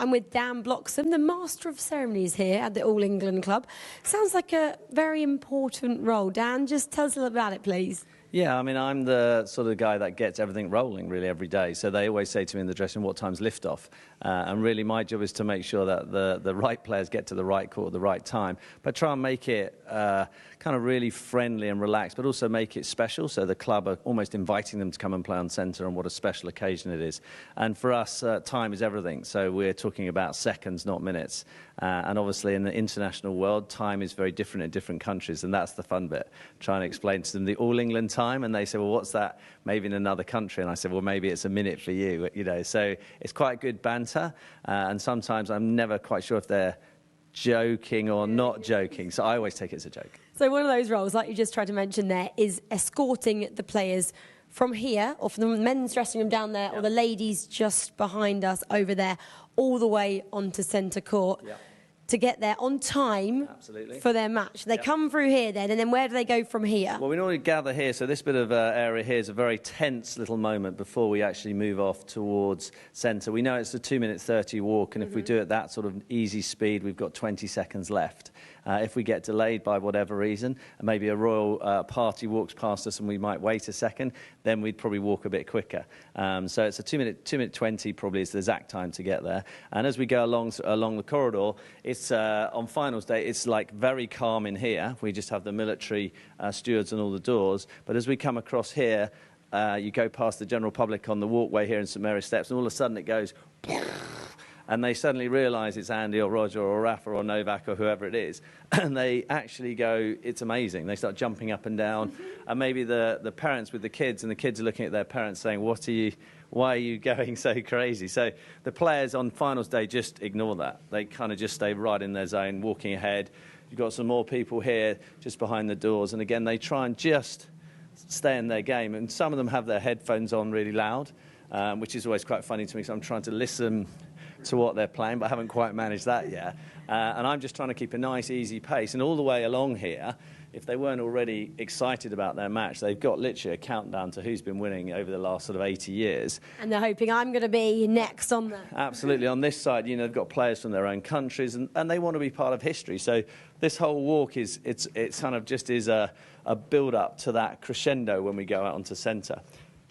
I'm with Dan Bloxham, the Master of Ceremonies here at the All England Club. Sounds like a very important role. Dan, just tell us a little about it, please. Yeah, I mean, I'm the sort of guy that gets everything rolling really every day. So they always say to me in the dressing room, what time's liftoff? And really my job is to make sure that the right players get to the right court at the right time. But try and make it kind of really friendly and relaxed, but also make it special. So the club are almost inviting them to come and play on centre, and what a special occasion it is. And for us, time is everything. So we're talking about seconds, not minutes. And obviously in the international world, time is very different in different countries. And that's the fun bit, trying to explain to them the All England time. And they say, well, what's that? Maybe in another country. And I said, well, maybe it's a minute for you, you know. So it's quite good banter. And sometimes I'm never quite sure if they're joking or not joking. So I always take it as a joke. So one of those roles, like you just tried to mention there, is escorting the players from here, or from the men's dressing room down there, or the ladies just behind us over there, all the way onto centre court. To get there on time for their match. They come through here then, and then where do they go from here? Well, we normally gather here, so this bit of area here is a very tense little moment before we actually move off towards centre. We know it's a 2-minute 30 walk, and if we do it that sort of easy speed, we've got 20 seconds left. If we get delayed by whatever reason, and maybe a royal party walks past us and we might wait a second, then we'd probably walk a bit quicker. So it's a 2-minute 20 probably is the exact time to get there. And as we go along the corridor, it's on finals day, it's like very calm in here. We just have the military stewards on all the doors. But as we come across here, you go past the general public on the walkway here in St Mary's Steps, and all of a sudden it goes... And they suddenly realise it's Andy or Roger or Rafa or Novak or whoever it is. And they actually go, it's amazing. They start jumping up and down. And maybe the parents with the kids, and the kids are looking at their parents saying, why are you going so crazy? So the players on finals day just ignore that. They kind of just stay right in their zone, walking ahead. You've got some more people here just behind the doors. And again, they try and just stay in their game. And some of them have their headphones on really loud, which is always quite funny to me. So I'm trying to listen to what they're playing, but I haven't quite managed that yet. And I'm just trying to keep a nice, easy pace. And all the way along here, if they weren't already excited about their match, they've got literally a countdown to who's been winning over the last sort of 80 years. And they're hoping I'm going to be next on there. Absolutely. On this side, you know, they've got players from their own countries, and they want to be part of history. So this whole walk it's kind of just is a build-up to that crescendo when we go out onto centre.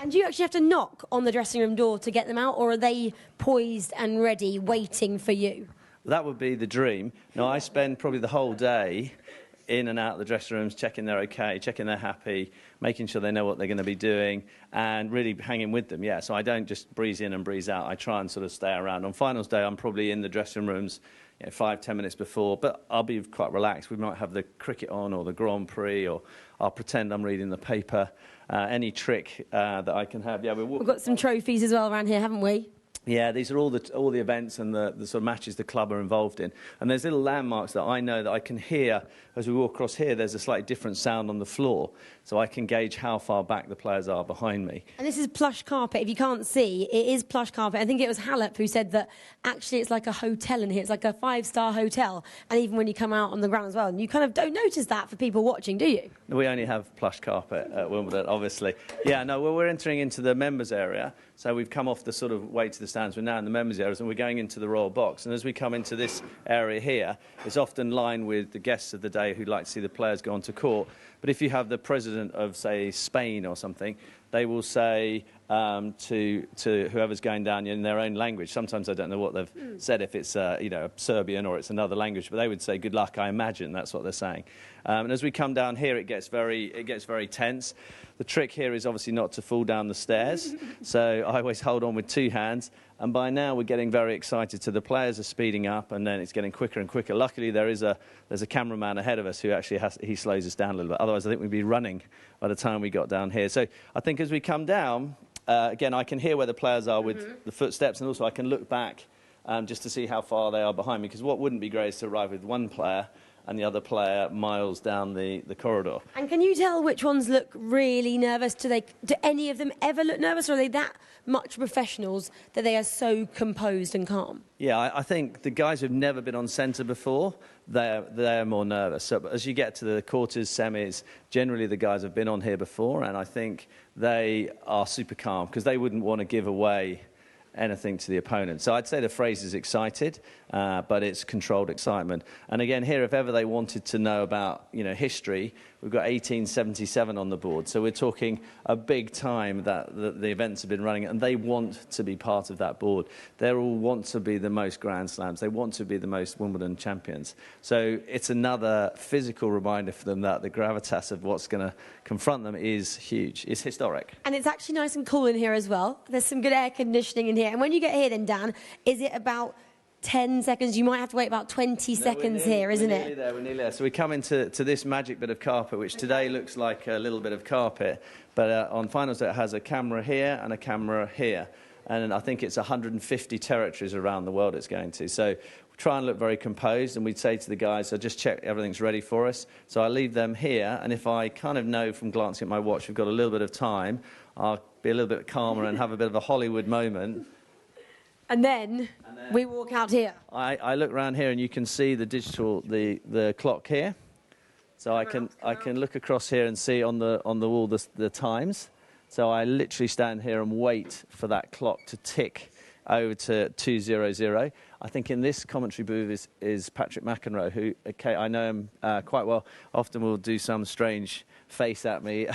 And do you actually have to knock on the dressing room door to get them out, or are they poised and ready, waiting for you? That would be the dream. No, I spend probably the whole day in and out of the dressing rooms, checking they're okay, checking they're happy, making sure they know what they're going to be doing, and really hanging with them, yeah. So I don't just breeze in and breeze out. I try and sort of stay around. On finals day, I'm probably in the dressing rooms 5-10 minutes before, but I'll be quite relaxed. We might have the cricket on or the Grand Prix, or I'll pretend I'm reading the paper. Any trick that I can have. Yeah, we've got some trophies as well around here, haven't we? Yeah, these are all the events and the sort of matches the club are involved in. And there's little landmarks that I know that I can hear as we walk across here. There's a slightly different sound on the floor, so I can gauge how far back the players are behind me. And this is plush carpet. If you can't see, it is plush carpet. I think it was Halep who said that actually it's like a hotel in here. It's like a 5-star hotel. And even when you come out on the ground as well, and you kind of don't notice that for people watching, do you? We only have plush carpet at Wimbledon, obviously. Yeah, no, well, we're entering into the members' area. So we've come off the sort of way to the stands. We're now in the members' areas, and we're going into the royal box. And as we come into this area here, it's often lined with the guests of the day who'd like to see the players go onto court. But if you have the president of, say, Spain or something, they will say to whoever's going down in their own language. Sometimes I don't know what they've said, if it's Serbian or it's another language, but they would say good luck. I imagine that's what they're saying. And as we come down here, it gets very tense. The trick here is obviously not to fall down the stairs, so I always hold on with 2 hands. And by now we're getting very excited. So the players are speeding up, and then it's getting quicker and quicker. Luckily there's a cameraman ahead of us who actually he slows us down a little bit. Otherwise I think we'd be running by the time we got down here. So I think as we come down, again, I can hear where the players are with the footsteps, and also I can look back just to see how far they are behind me, because what wouldn't be great is to arrive with one player and the other player miles down the corridor. And can you tell which ones look really nervous? Do any of them ever look nervous, or are they that much professionals that they are so composed and calm? Yeah, I think the guys who've never been on centre before, they're more nervous. So as you get to the quarters, semis, generally the guys have been on here before, and I think they are super calm because they wouldn't want to give away anything to the opponent. So I'd say the phrase is excited, but it's controlled excitement. And again, here, if ever they wanted to know about, history, we've got 1877 on the board. So we're talking a big time that the events have been running, and they want to be part of that board. They all want to be the most Grand Slams. They want to be the most Wimbledon champions. So it's another physical reminder for them that the gravitas of what's going to confront them is huge. It's historic. And it's actually nice and cool in here as well. There's some good air conditioning in here. And when you get here then, Dan, is it about 10 seconds? You might have to wait about 20 seconds here, isn't it? We're nearly there. So we come into this magic bit of carpet, which today looks like a little bit of carpet. But on finals day, it has a camera here and a camera here. And I think it's 150 territories around the world it's going to. So we try and look very composed, and we'd say to the guys, so just check everything's ready for us. So I leave them here, and if I kind of know from glancing at my watch we've got a little bit of time, I'll be a little bit calmer and have a bit of a Hollywood moment. And then we walk out here. I look around here, and you can see the digital, the clock here. So I can look across here and see on the wall the times. So I literally stand here and wait for that clock to tick over to 2:00. I think in this commentary booth is Patrick McEnroe, who I know him quite well. Often will do some strange face at me,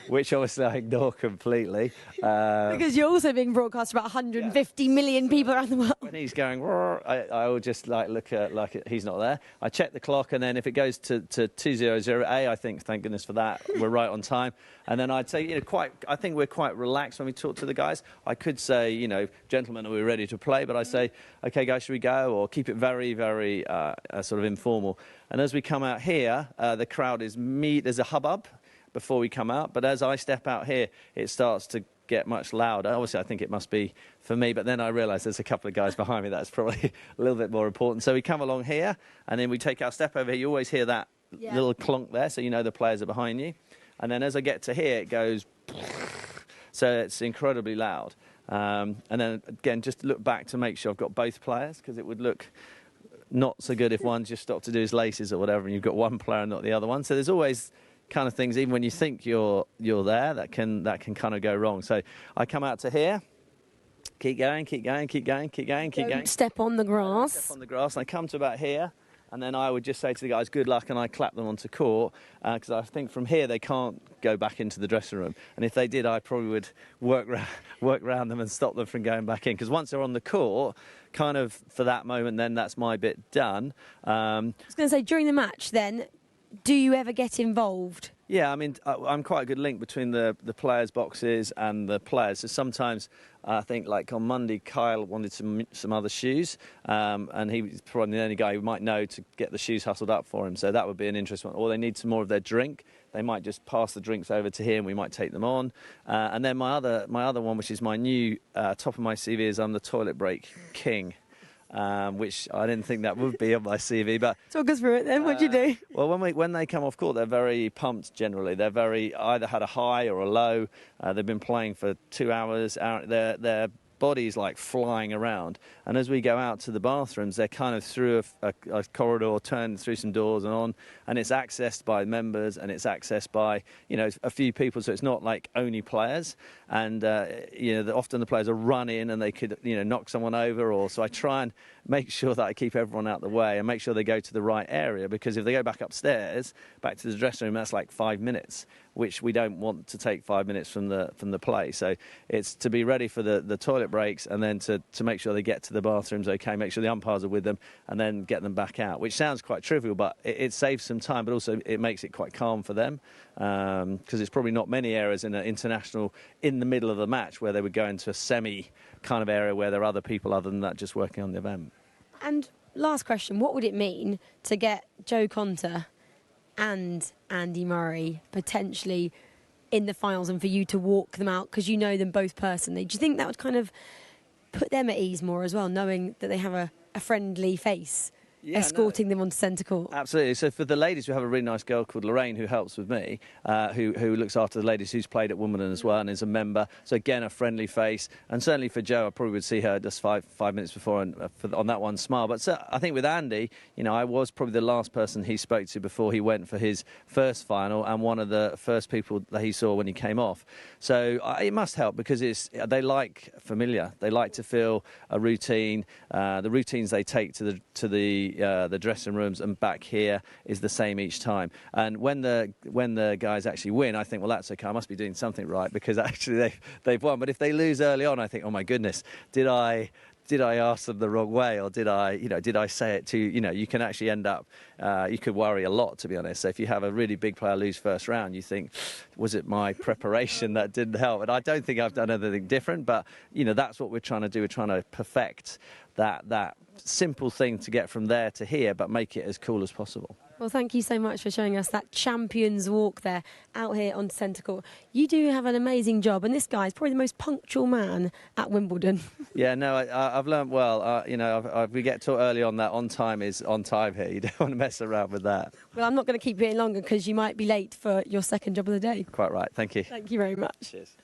which obviously I ignore completely. Because you're also being broadcast to about 150 million people around the world. When he's going, I will just look at he's not there. I check the clock, and then if it goes to 2:00, I think, thank goodness for that, we're right on time. And then I'd say, I think we're quite relaxed when we talk to the guys. I could say, gentlemen, are we ready to play? But I say, okay, guys, should we go? Or keep it very, very sort of informal. And as we come out here, the crowd there's a hubbub before we come out. But as I step out here, it starts to get much louder. Obviously, I think it must be for me, but then I realise there's a couple of guys behind me. That's probably a little bit more important. So we come along here, and then we take our step over here. You always hear that little clonk there, so you know the players are behind you. And then as I get to here, it goes... So it's incredibly loud. And then, again, just look back to make sure I've got both players, because it would look not so good if one just stopped to do his laces or whatever, and you've got one player and not the other one. So there's always kind of things, even when you think you're there, that can kind of go wrong. So I come out to here, keep going. Step on the grass. Step on the grass, and I come to about here. And then I would just say to the guys, good luck, and I clap them onto court, because I think from here they can't go back into the dressing room. And if they did, I probably would work around them and stop them from going back in. Because once they're on the court, kind of for that moment, then that's my bit done. I was going to say, during the match then, do you ever get involved? Yeah, I mean, I'm quite a good link between the players' boxes and the players. So sometimes I think, like on Monday, Kyle wanted some other shoes, and he was probably the only guy who might know to get the shoes hustled up for him. So that would be an interesting one. Or they need some more of their drink. They might just pass the drinks over to him. We might take them on. And then my other one, which is my new top of my CV, is I'm the toilet break king. Which I didn't think that would be on my CV, but talk us through it then. What do you do? Well, when they come off court, they're very pumped. Generally, they're either had a high or a low. They've been playing for 2 hours. Their body's like flying around, and as we go out to the bathrooms, they're kind of through a corridor, turned through some doors and on, and it's accessed by members, and it's accessed by a few people, so it's not like only players. And often the players will run in and they could knock someone over, or so I try and make sure that I keep everyone out of the way and make sure they go to the right area, because if they go back upstairs, back to the dressing room, that's like 5 minutes, which we don't want to take 5 minutes from the play. So it's to be ready for the toilet breaks, and then to make sure they get to the bathrooms okay, make sure the umpires are with them, and then get them back out, which sounds quite trivial, but it saves some time, but also it makes it quite calm for them, because it's probably not many areas in an international in the middle of the match where they would go into a semi kind of area where there are other people other than that just working on the event. And last question, what would it mean to get Joe Conter and Andy Murray potentially in the finals, and for you to walk them out because you know them both personally? Do you think that would kind of put them at ease more as well, knowing that they have a friendly face? escorting them onto centre court. Absolutely. So for the ladies, we have a really nice girl called Lorraine who helps with me, who looks after the ladies, who's played at Wimbledon as well and is a member. So again, a friendly face. And certainly for Jo, I probably would see her just five minutes before and on that one smile. But I think with Andy, I was probably the last person he spoke to before he went for his first final and one of the first people that he saw when he came off. So it must help because they like familiar. They like to feel a routine. The routines they take to the dressing rooms and back here is the same each time. And when the guys actually win, I think, well, that's okay. I must be doing something right because actually they've won. But if they lose early on, I think, oh my goodness, did I ask them the wrong way, or did I say it too? You can actually end up, you could worry a lot, to be honest. So if you have a really big player lose first round, you think, was it my preparation that didn't help? And I don't think I've done anything different, but that's what we're trying to do. We're trying to perfect that simple thing to get from there to here, but make it as cool as possible. Well, thank you so much for showing us that champion's walk there out here on centre court. You do have an amazing job, and this guy is probably the most punctual man at Wimbledon. Yeah, no, I've learned well. We get taught early on that on time is on time here. You don't want to mess around with that. Well, I'm not going to keep you any longer because you might be late for your second job of the day. Quite right. Thank you. Thank you very much. Cheers.